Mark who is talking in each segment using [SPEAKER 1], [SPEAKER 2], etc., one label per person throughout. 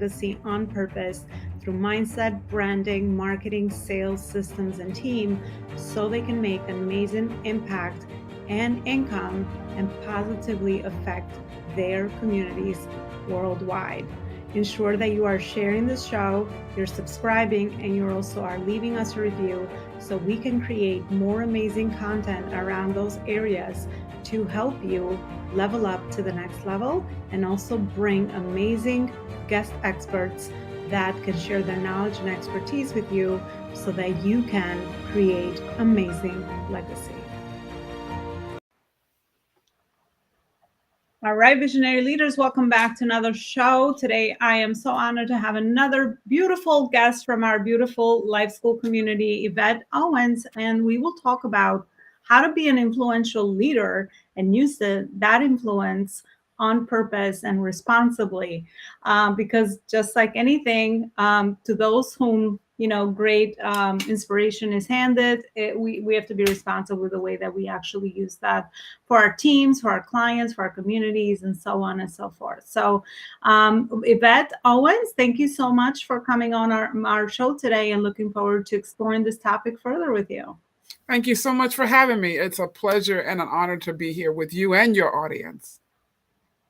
[SPEAKER 1] legacy on purpose through mindset, branding, marketing, sales, systems, and team so they can make an amazing impact and income and positively affect their communities worldwide. Ensure that you are sharing this show, you're subscribing, and you also are leaving us a review so we can create more amazing content around those areas to help you level up to the next level and also bring amazing guest experts that can share their knowledge and expertise with you so that you can create amazing legacy. All right, visionary leaders, welcome back to another show. Today, I am so honored to have another beautiful guest from our beautiful life school community, Yvette Owens, and we will talk about how to be an influential leader and use that influence on purpose and responsibly. Because just like anything, to those whom great inspiration is handed, we have to be responsible with the way that we actually use that for our teams, for our clients, for our communities, and so on and so forth. So, Yvette Owens, thank you so much for coming on our show today and looking forward to exploring this topic further with you.
[SPEAKER 2] Thank you so much for having me. It's a pleasure and an honor to be here with you and your audience.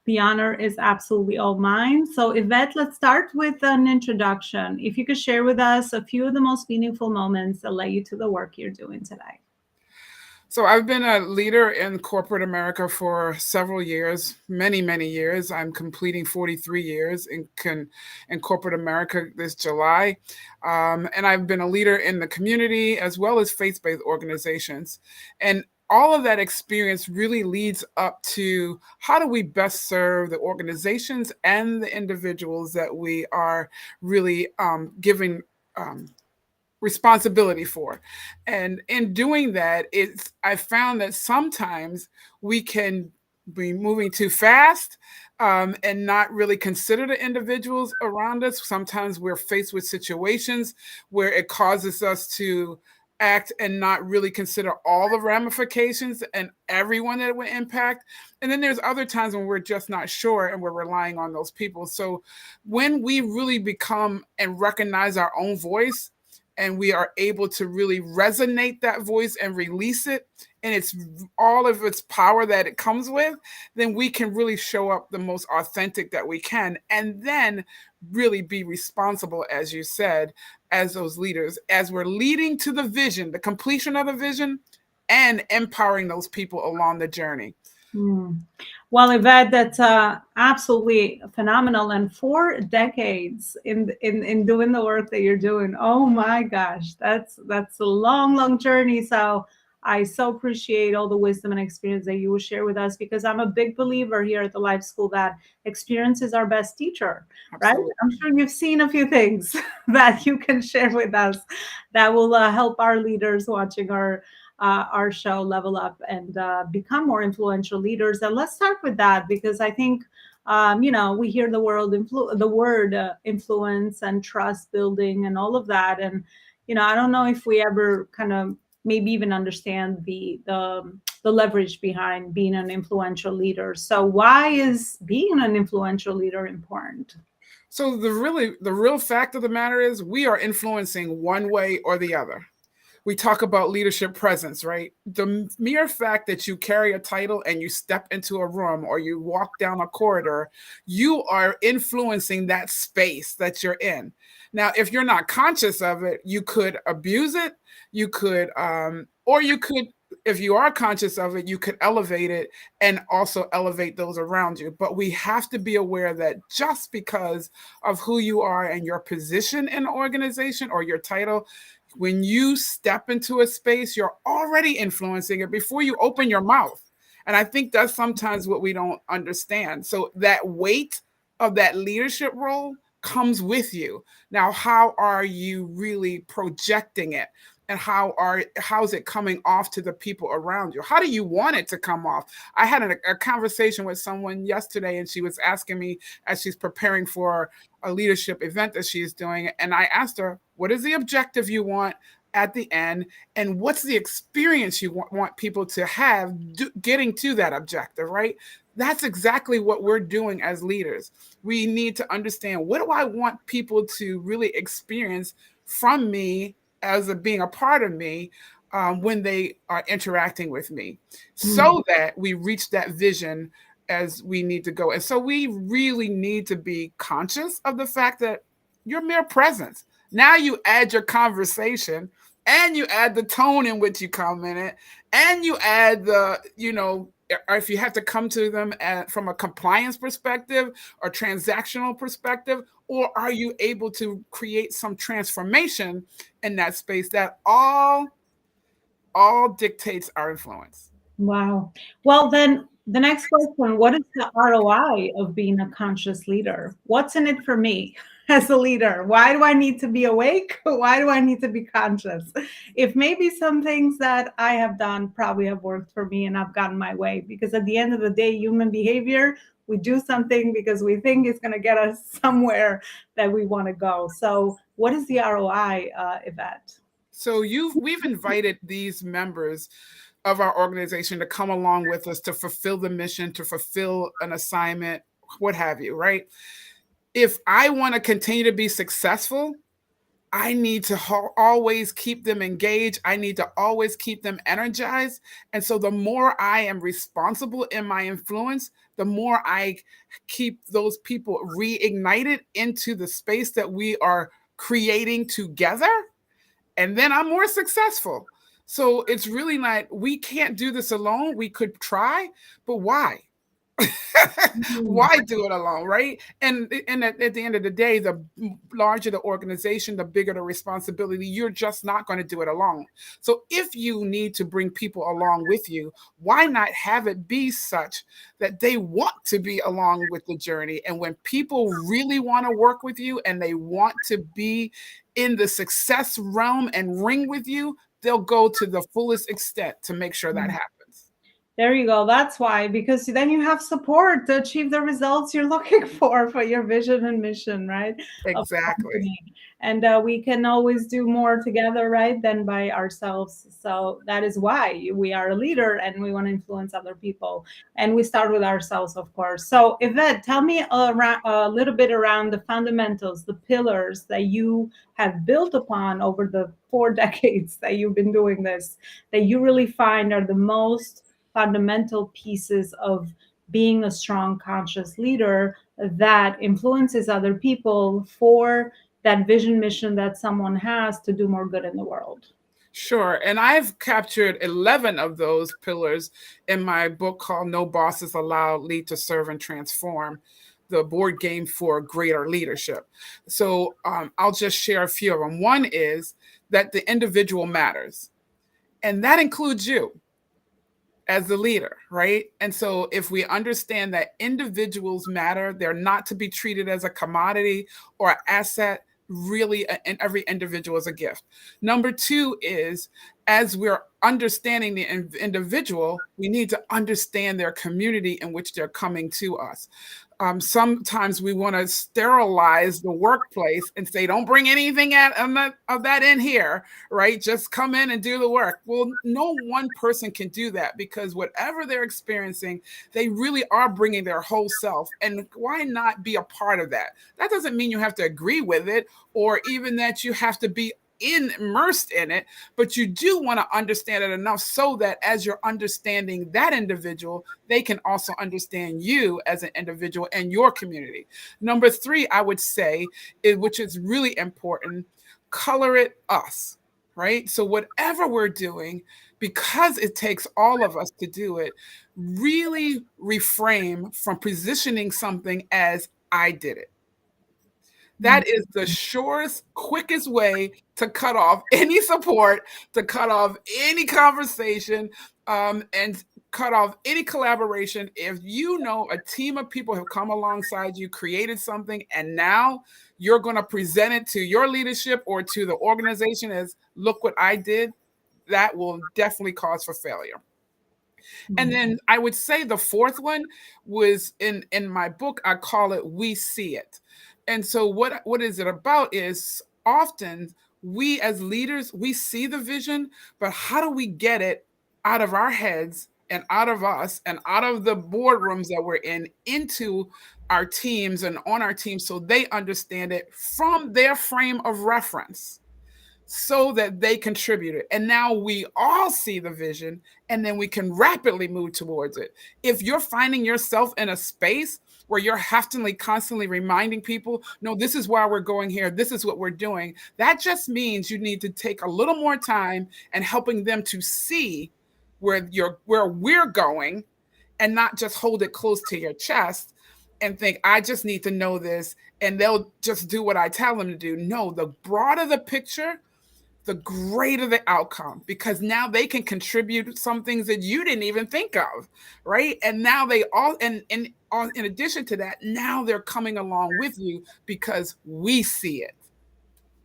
[SPEAKER 1] The honor is absolutely all mine. So, Yvette, let's start with an introduction. If you could share with us a few of the most meaningful moments that led you to the work you're doing today.
[SPEAKER 2] So I've been a leader in corporate America for several years, many, many years. I'm completing 43 years in corporate America this July. And I've been a leader in the community as well as faith-based organizations. And all of that experience really leads up to how do we best serve the organizations and the individuals that we are really giving responsibility for. And in doing that, I found that sometimes we can be moving too fast and not really consider the individuals around us. Sometimes we're faced with situations where it causes us to act and not really consider all the ramifications and everyone that it would impact. And then there's other times when we're just not sure and we're relying on those people. So when we really become and recognize our own voice, and we are able to really resonate that voice and release it and it's all of its power that it comes with, then we can really show up the most authentic that we can, and then really be responsible, as you said, as those leaders, as we're leading to the vision, the completion of the vision, and empowering those people along the journey.
[SPEAKER 1] Well, Yvette, that's absolutely phenomenal. And 4 decades in doing the work that you're doing. Oh my gosh, that's a long, long journey. So I so appreciate all the wisdom and experience that you will share with us because I'm a big believer here at the Life School that experience is our best teacher, right?
[SPEAKER 2] Absolutely.
[SPEAKER 1] I'm sure you've seen a few things that you can share with us that will help our leaders watching our show level up and become more influential leaders. And let's start with that because I think we hear the word influence and trust building and all of that, and I don't know if we ever kind of maybe even understand the leverage behind being an influential leader. So why is being an influential leader important?
[SPEAKER 2] So the real fact of the matter is we are influencing one way or the other. We talk about leadership presence, right? The mere fact that you carry a title and you step into a room or you walk down a corridor, you are influencing that space that you're in. Now, if you're not conscious of it, you could abuse it. You could, or you could, if you are conscious of it, you could elevate it and also elevate those around you. But we have to be aware that just because of who you are and your position in an organization or your title, when you step into a space, you're already influencing it before you open your mouth. And I think that's sometimes what we don't understand. So that weight of that leadership role comes with you. Now, how are you really projecting it? And how's it coming off to the people around you? How do you want it to come off? I had a conversation with someone yesterday, and she was asking me as she's preparing for a leadership event that she's doing, and I asked her, "What is the objective you want at the end, and what's the experience you want people to have getting to that objective?" Right? That's exactly what we're doing as leaders. We need to understand, what do I want people to really experience from me as being a part of me, when they are interacting with me,
[SPEAKER 1] Mm.
[SPEAKER 2] so that we reach that vision as we need to go. And so we really need to be conscious of the fact that your mere presence, now you add your conversation, and you add the tone in which you come in it, and you add the, or if you have to come to them from a compliance perspective or transactional perspective, or are you able to create some transformation in that space? That all dictates our influence.
[SPEAKER 1] Wow. Well, then the next question, what is the ROI of being a conscious leader? What's in it for me as a leader? Why do I need to be awake? Why do I need to be conscious? If maybe some things that I have done probably have worked for me and I've gotten my way, because at the end of the day, human behavior, we do something because we think it's going to get us somewhere that we want to go. So what is the ROI, Yvette?
[SPEAKER 2] So we've invited these members of our organization to come along with us to fulfill the mission, to fulfill an assignment, what have you, right? If I want to continue to be successful, I need to always keep them engaged. I need to always keep them energized. And so the more I am responsible in my influence, the more I keep those people reignited into the space that we are creating together, and then I'm more successful. So it's really not, we can't do this alone. We could try, but why?
[SPEAKER 1] Mm.
[SPEAKER 2] Why do it alone, right? And at the end of the day, the larger the organization, the bigger the responsibility. You're just not going to do it alone. So if you need to bring people along with you, why not have it be such that they want to be along with the journey? And when people really want to work with you and they want to be in the success realm and ring with you, they'll go to the fullest extent to make sure that happens.
[SPEAKER 1] There you go. That's why, because then you have support to achieve the results you're looking for your vision and mission, right? Of the
[SPEAKER 2] Exactly.
[SPEAKER 1] company. And we can always do more together, right, than by ourselves. So that is why we are a leader and we want to influence other people. And we start with ourselves, of course. So, Yvette, tell me a little bit around the fundamentals, the pillars that you have built upon over the 4 decades that you've been doing this, that you really find are the most fundamental pieces of being a strong conscious leader that influences other people for that vision mission that someone has to do more good in the world.
[SPEAKER 2] Sure. And I've captured 11 of those pillars in my book called No Bosses Allowed, Lead to Serve and Transform, the board game for greater leadership. So I'll just share a few of them. One is that the individual matters, and that includes you as the leader, right? And so if we understand that individuals matter, they're not to be treated as a commodity or an asset, really, and every individual is a gift. Number two is, as we're understanding the individual, we need to understand their community in which they're coming to us. Sometimes we want to sterilize the workplace and say, don't bring anything of that in here, right? Just come in and do the work. Well, no one person can do that, because whatever they're experiencing, they really are bringing their whole self. And why not be a part of that? That doesn't mean you have to agree with it, or even that you have to be immersed in it, but you do want to understand it enough so that as you're understanding that individual, they can also understand you as an individual and your community. Number three, I would say, which is really important, color it us, right? So whatever we're doing, because it takes all of us to do it, really refrain from positioning something as I did it. That is the surest, quickest way to cut off any support, to cut off any conversation, and cut off any collaboration. If you know a team of people have come alongside you, created something, and now you're going to present it to your leadership or to the organization as, look what I did, that will definitely cause for failure. And then I would say the fourth one was in my book, I call it We See It. And so what is it about is, often we as leaders, we see the vision, but how do we get it out of our heads and out of us and out of the boardrooms that we're in into our teams and on our teams so they understand it from their frame of reference so that they contribute it. And now we all see the vision and then we can rapidly move towards it. If you're finding yourself in a space where you're constantly reminding people, no, this is why we're going here, this is what we're doing, that just means you need to take a little more time and helping them to see where we're going and not just hold it close to your chest and think, I just need to know this and they'll just do what I tell them to do. No, the broader the picture, the greater the outcome, because now they can contribute some things that you didn't even think of, right? And now they all, and in addition to that, now they're coming along with you because we see it.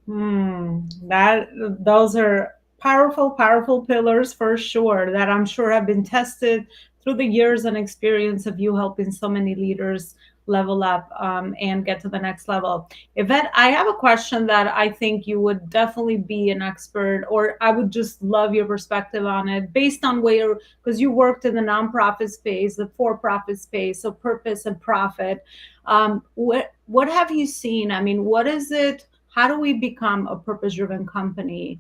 [SPEAKER 1] That those are powerful, powerful pillars for sure that I'm sure have been tested through the years and experience of you helping so many leaders level up and get to the next level. Yvette, I have a question that I think you would definitely be an expert, or I would just love your perspective on it based on where, because you worked in the nonprofit space, the for-profit space, so purpose and profit. What have you seen? I mean, what is it? How do we become a purpose-driven company?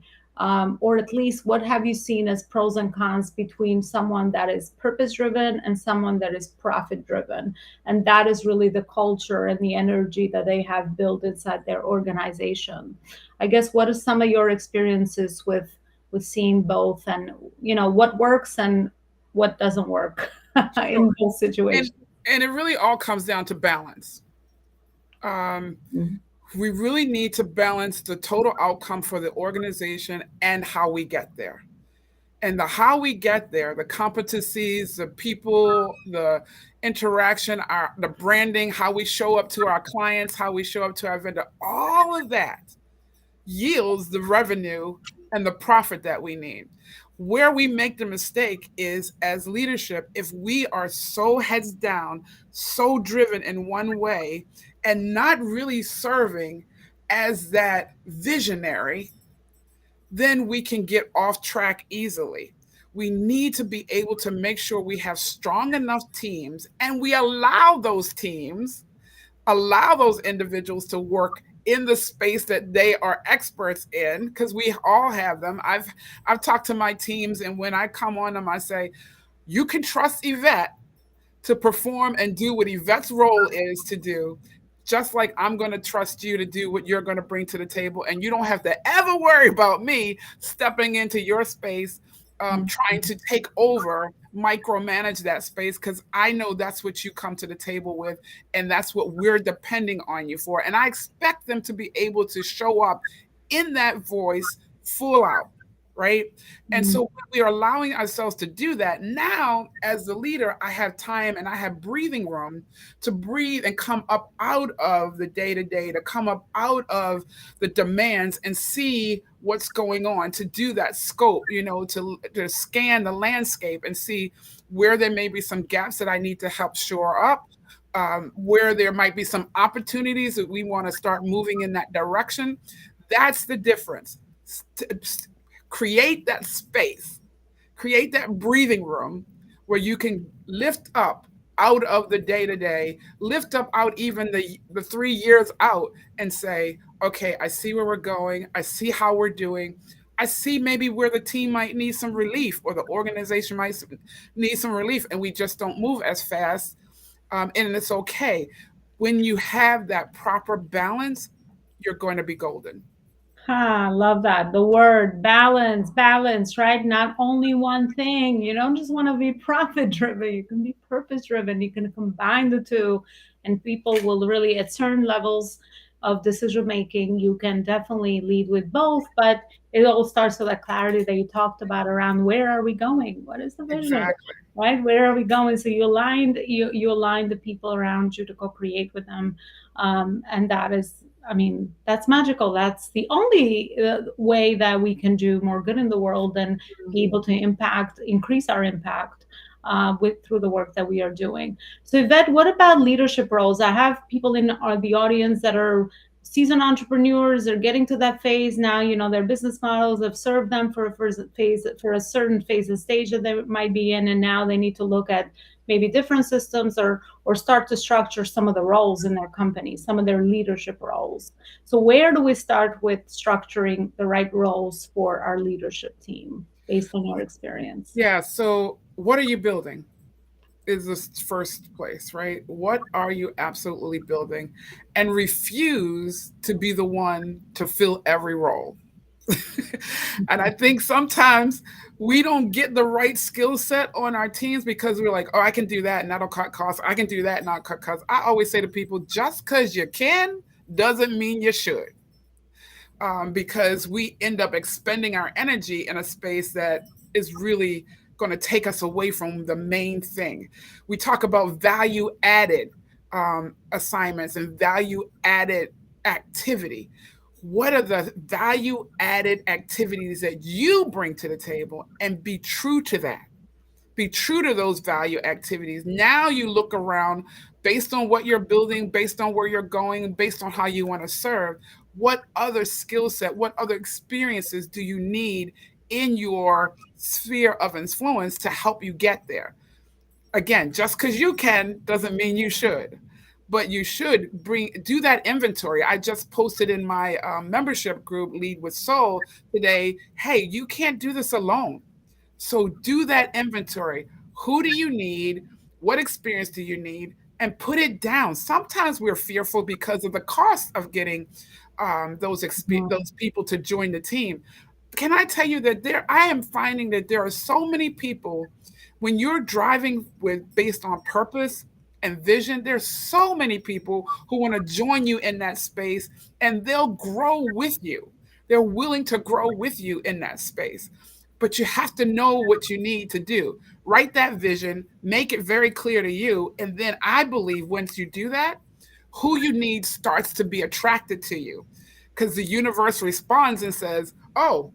[SPEAKER 1] Or at least what have you seen as pros and cons between someone that is purpose-driven and someone that is profit-driven? And that is really the culture and the energy that they have built inside their organization. I guess what are some of your experiences with seeing both, and what works and what doesn't work in those situations?
[SPEAKER 2] And it really all comes down to balance. We really need to balance the total outcome for the organization and how we get there. And the how we get there, the competencies, the people, the interaction, the branding, how we show up to our clients, how we show up to our vendor, all of that yields the revenue and the profit that we need. Where we make the mistake is as leadership, if we are so heads down, so driven in one way, and not really serving as that visionary, then we can get off track easily. We need to be able to make sure we have strong enough teams and we allow those individuals to work in the space that they are experts in, because we all have them. I've talked to my teams, and when I come on them, I say, you can trust Yvette to perform and do what Yvette's role is to do, just like I'm going to trust you to do what you're going to bring to the table. And you don't have to ever worry about me stepping into your space, trying to take over, micromanage that space, because I know that's what you come to the table with, and that's what we're depending on you for. And I expect them to be able to show up in that voice full out. Right. And so we are allowing ourselves to do that. Now, as the leader, I have time and I have breathing room to breathe and come up out of the day-to-day, to come up out of the demands and see what's going on, to do that scope, to scan the landscape and see where there may be some gaps that I need to help shore up, where there might be some opportunities that we want to start moving in that direction. That's the difference. Create that space, create that breathing room where you can lift up out of the day-to-day, lift up out even the 3 years out and say, okay, I see where we're going. I see how we're doing. I see maybe where the team might need some relief or the organization might need some relief, and we just don't move as fast. And it's okay. When you have that proper balance, you're going to be golden.
[SPEAKER 1] Love that. The word balance, balance, right? Not only one thing. You don't just want to be profit driven. You can be purpose driven. You can combine the two, and people will really, at certain levels of decision making, you can definitely lead with both. But it all starts with that clarity that you talked about around where are we going? What is the vision?
[SPEAKER 2] Exactly.
[SPEAKER 1] Right? Where are we going? So you aligned the people around you to co-create with them. And that is, I mean, that's magical. That's the only way that we can do more good in the world and be able to increase our impact through the work that we are doing. So Yvette, what about leadership roles? I have people in the audience that are seasoned entrepreneurs are getting to that phase now. Their business models have served them for a certain phase of stage that they might be in, and now they need to look at maybe different systems, or start to structure some of the roles in their company, some of their leadership roles. So where do we start with structuring the right roles for our leadership team based on your experience?
[SPEAKER 2] Yeah. So, what are you building? Is the first place, right? What are you absolutely building? And refuse to be the one to fill every role. And I think sometimes we don't get the right skill set on our teams because we're like, oh, I can do that and that'll cut costs. I can do that and not cut costs. I always say to people, just because you can doesn't mean you should. Because we end up expending our energy in a space that is really going to take us away from the main thing. We talk about value added assignments and value added activity. What are the value added activities that you bring to the table, and be true to that? Be true to those value activities. Now you look around based on what you're building, based on where you're going, based on how you want to serve. What other skill set, what other experiences do you need in your sphere of influence to help you get there? Again, just because you can doesn't mean you should, but you should do that inventory. I just posted in my membership group, Lead with Soul, today. Hey, you can't do this alone. So do that inventory. Who do you need? What experience do you need? And put it down. Sometimes we're fearful because of the cost of getting those people to join the team. Can I tell you that I am finding that there are so many people, when you're driving based on purpose and vision, there's so many people who want to join you in that space, and they'll grow with you. They're willing to grow with you in that space. But you have to know what you need to do. Write that vision, make it very clear to you. And then I believe once you do that, who you need starts to be attracted to you, because the universe responds and says, oh,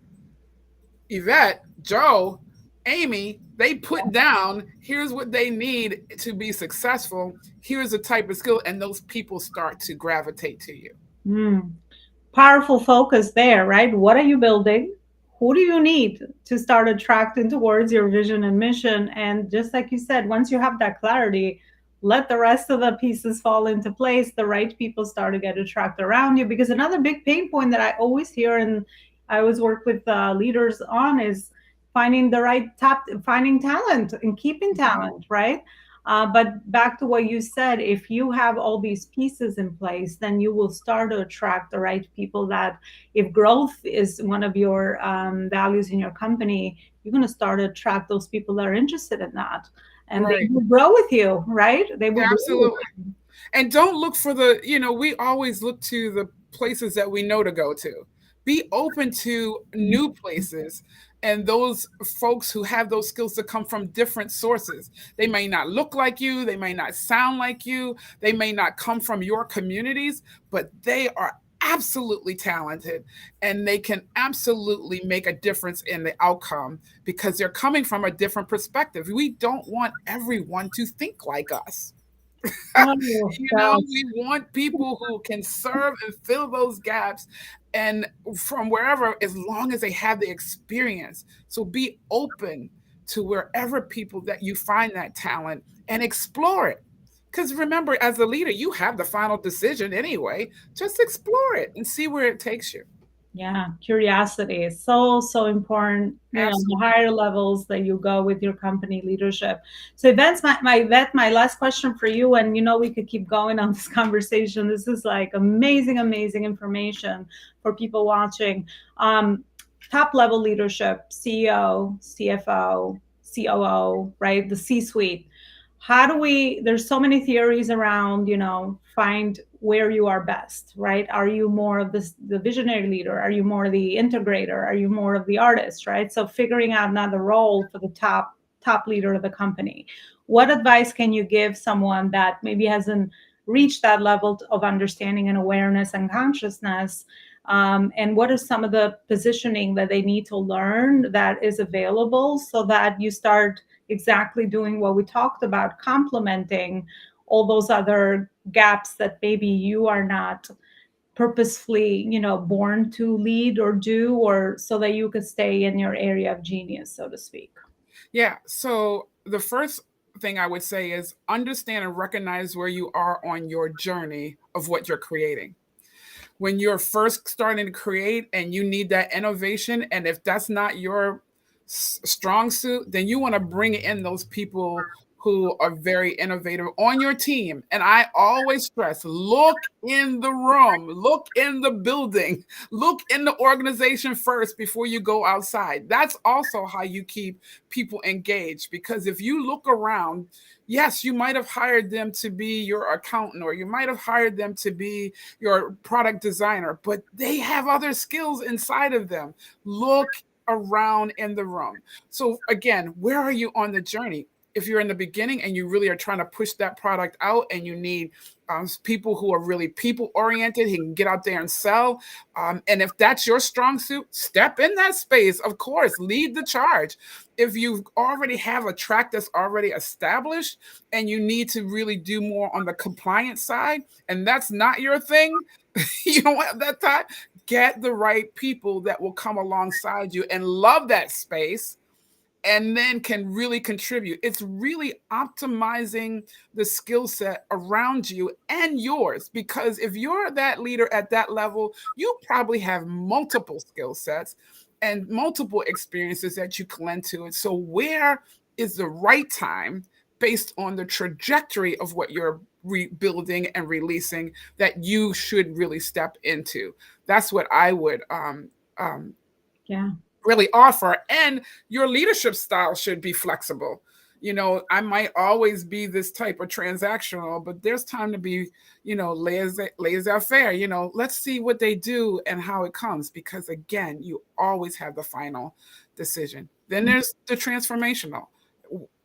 [SPEAKER 2] Yvette, Joe, Amy, they put down, here's what they need to be successful. Here's the type of skill. And those people start to gravitate to you.
[SPEAKER 1] Powerful focus there, right? What are you building? Who do you need to start attracting towards your vision and mission? And just like you said, once you have that clarity, let the rest of the pieces fall into place. The right people start to get attracted around you. Because another big pain point that I always hear, and I always work with leaders on, is finding finding talent and keeping talent, right? But back to what you said, if you have all these pieces in place, then you will start to attract the right people. That if growth is one of your values in your company, you're going to start to attract those people that are interested in that. And
[SPEAKER 2] Right.
[SPEAKER 1] they will grow with you, right? They will.
[SPEAKER 2] Absolutely. And don't look for we always look to the places that we know to go to. Be open to new places and those folks who have those skills to come from different sources. They may not look like you, they may not sound like you, they may not come from your communities, but they are absolutely talented, and they can absolutely make a difference in the outcome because they're coming from a different perspective. We don't want everyone to think like us. We want people who can serve and fill those gaps, and from wherever, as long as they have the experience. So be open to wherever people that you find that talent, and explore it. Because remember, as a leader, you have the final decision anyway. Just explore it and see where it takes you.
[SPEAKER 1] Yeah, curiosity is so important. The higher levels that you go with your company leadership. So that's my last question for you. And we could keep going on this conversation. This is like amazing information for people watching. Top level leadership, CEO, CFO, COO, right? The C-suite. There's so many theories around, find where you are best, right? Are you more of the visionary leader? Are you more the integrator? Are you more of the artist, right? So figuring out another role for the top leader of the company. What advice can you give someone that maybe hasn't reached that level of understanding and awareness and consciousness? And what are some of the positioning that they need to learn that is available, so that you start exactly doing what we talked about, complementing all those other gaps that maybe you are not purposefully, born to lead or do, or so that you could stay in your area of genius, so to speak?
[SPEAKER 2] Yeah. So the first thing I would say is understand and recognize where you are on your journey of what you're creating. When you're first starting to create and you need that innovation, and if that's not your strong suit, then you want to bring in those people who are very innovative on your team. And I always stress, look in the room, look in the building, look in the organization first before you go outside. That's also how you keep people engaged, because if you look around, yes, you might have hired them to be your accountant, or you might have hired them to be your product designer, but they have other skills inside of them. Look around in the room. So again, where are you on the journey? If you're in the beginning and you really are trying to push that product out, and you need people who are really people oriented, who can get out there and sell. And if that's your strong suit, step in that space. Of course, lead the charge. If you already have a track that's already established and you need to really do more on the compliance side, and that's not your thing, you don't have that time, get the right people that will come alongside you and love that space, and then can really contribute. It's really optimizing the skill set around you and yours, because if you're that leader at that level, you probably have multiple skill sets and multiple experiences that you can lend to it. So where is the right time, based on the trajectory of what you're rebuilding and releasing, that you should really step into? That's what I would um,
[SPEAKER 1] Yeah.
[SPEAKER 2] really offer. And your leadership style should be flexible. I might always be this type of transactional, but there's time to be, laissez-faire. Let's see what they do and how it comes, because again, you always have the final decision. Then there's the transformational.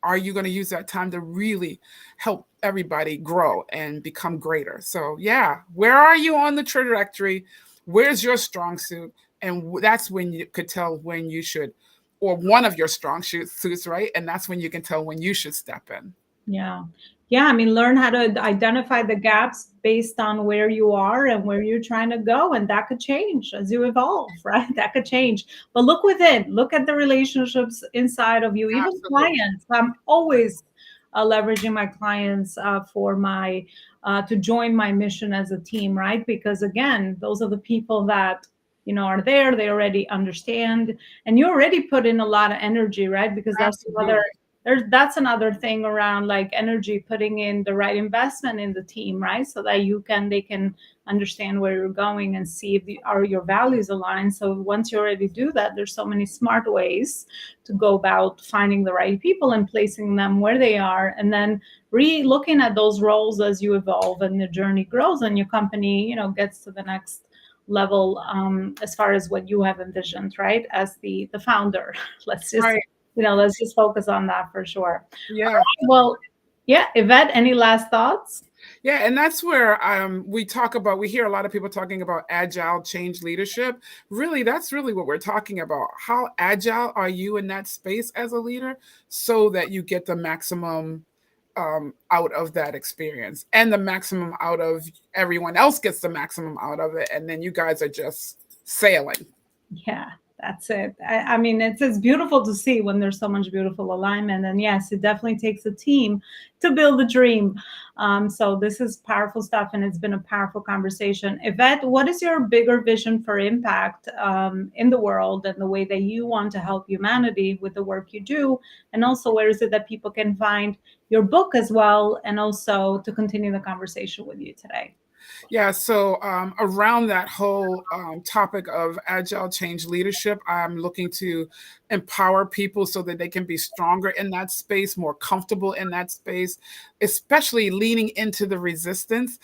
[SPEAKER 2] Are you going to use that time to really help everybody grow and become greater? So yeah, where are you on the trajectory? Where's your strong suit? And that's when you could tell when you should, or one of your strong suits, right? And that's when you can tell when you should step in.
[SPEAKER 1] Yeah. Yeah. I mean, learn how to identify the gaps based on where you are and where you're trying to go. And that could change as you evolve, right? That could change. But look within, look at the relationships inside of you, even
[SPEAKER 2] Absolutely.
[SPEAKER 1] clients. I'm always leveraging my clients for my, to join my mission as a team, right? Because again, those are the people that, are there, they already understand, and you already put in a lot of energy, right? Because that's the other,
[SPEAKER 2] Absolutely.
[SPEAKER 1] that's another thing around like energy, putting in the right investment in the team, right? So that they can understand where you're going and see if are your values aligned. So once you already do that, there's so many smart ways to go about finding the right people and placing them where they are, and then re-looking at those roles as you evolve and the journey grows and your company, gets to the next level, as far as what you have envisioned, right? As the founder, let's just
[SPEAKER 2] Right.
[SPEAKER 1] let's just focus on that for sure. All
[SPEAKER 2] Yeah.
[SPEAKER 1] right, well, yeah, Yvette, any last thoughts?
[SPEAKER 2] Yeah, and that's where we hear a lot of people talking about agile change leadership. Really, that's really what we're talking about. How agile are you in that space as a leader, so that you get the maximum out of that experience, and the maximum out of everyone else gets the maximum out of it, and then you guys are just sailing.
[SPEAKER 1] Yeah, that's it. I mean, it's beautiful to see when there's so much beautiful alignment. And yes, it definitely takes a team to build a dream. So this is powerful stuff, and it's been a powerful conversation. Yvette, what is your bigger vision for impact in the world, and the way that you want to help humanity with the work you do? And also, where is it that people can find your book as well, and also to continue the conversation with you today?
[SPEAKER 2] Yeah, so around that whole topic of agile change leadership, I'm looking to empower people so that they can be stronger in that space, more comfortable in that space, especially leaning into the resistance.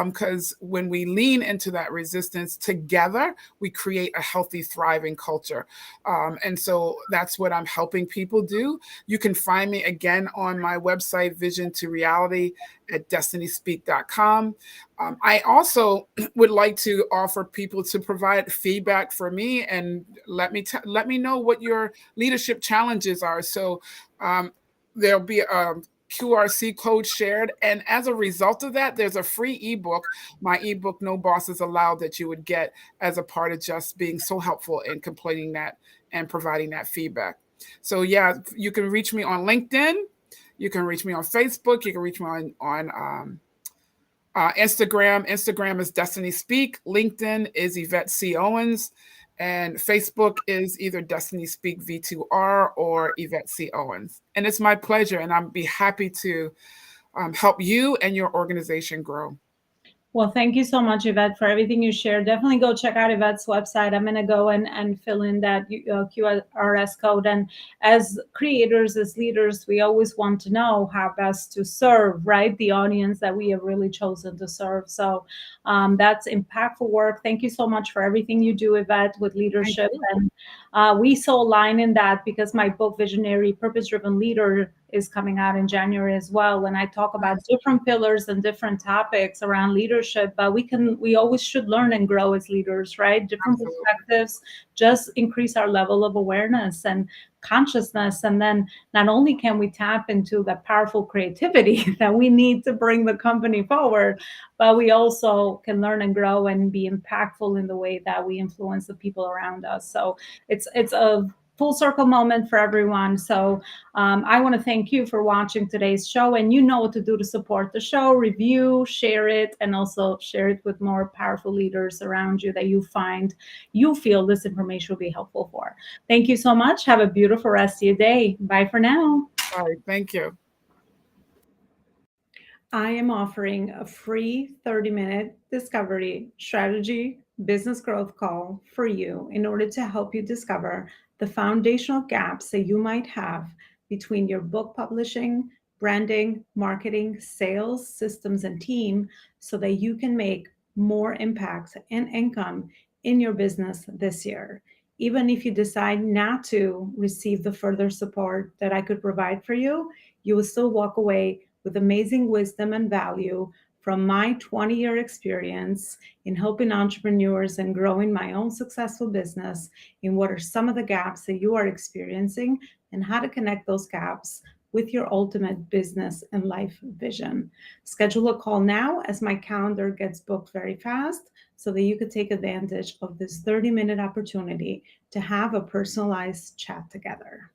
[SPEAKER 2] Because when we lean into that resistance together, we create a healthy, thriving culture. And so that's what I'm helping people do. You can find me again on my website, Vision to Reality, at destinyspeak.com. I also would like to offer people to provide feedback for me, and let me know what your leadership challenges are. So there'll be a QRC code shared. And as a result of that, there's a free ebook, my ebook, No Bosses Allowed, that you would get as a part of just being so helpful in completing that and providing that feedback. So yeah, you can reach me on LinkedIn. You can reach me on Facebook. You can reach me on Instagram. Instagram is Destiny Speak. LinkedIn is Yvette C Owens. And Facebook is either Destiny Speak V2R or Yvette C Owens. And it's my pleasure, and I'd be happy to help you and your organization grow.
[SPEAKER 1] Well, thank you so much, Yvette, for everything you shared. Definitely go check out Yvette's website. I'm going to go and fill in that QRS code. And as creators, as leaders, we always want to know how best to serve, right, the audience that we have really chosen to serve. So that's impactful work. Thank you so much for everything you do, Yvette, with leadership. And we so align in that because my book, Visionary Purpose-Driven Leader, is coming out in January as well. And I talk about different pillars and different topics around leadership, but we always should learn and grow as leaders, right? Different perspectives just increase our level of awareness and consciousness. And then not only can we tap into the powerful creativity that we need to bring the company forward, but we also can learn and grow and be impactful in the way that we influence the people around us. So it's a full circle moment for everyone. So I want to thank you for watching today's show, and you know what to do to support the show: review, share it, and also share it with more powerful leaders around you that you feel this information will be helpful for. Thank you so much. Have a beautiful rest of your day. Bye for now.
[SPEAKER 2] All right, thank you.
[SPEAKER 1] I am offering a free 30-minute discovery strategy business growth call for you in order to help you discover the foundational gaps that you might have between your book publishing, branding, marketing, sales, systems, and team so that you can make more impact and income in your business this year. Even if you decide not to receive the further support that I could provide for you, you will still walk away with amazing wisdom and value from my 20-year experience in helping entrepreneurs and growing my own successful business in what are some of the gaps that you are experiencing and how to connect those gaps with your ultimate business and life vision. Schedule a call now as my calendar gets booked very fast so that you could take advantage of this 30-minute opportunity to have a personalized chat together.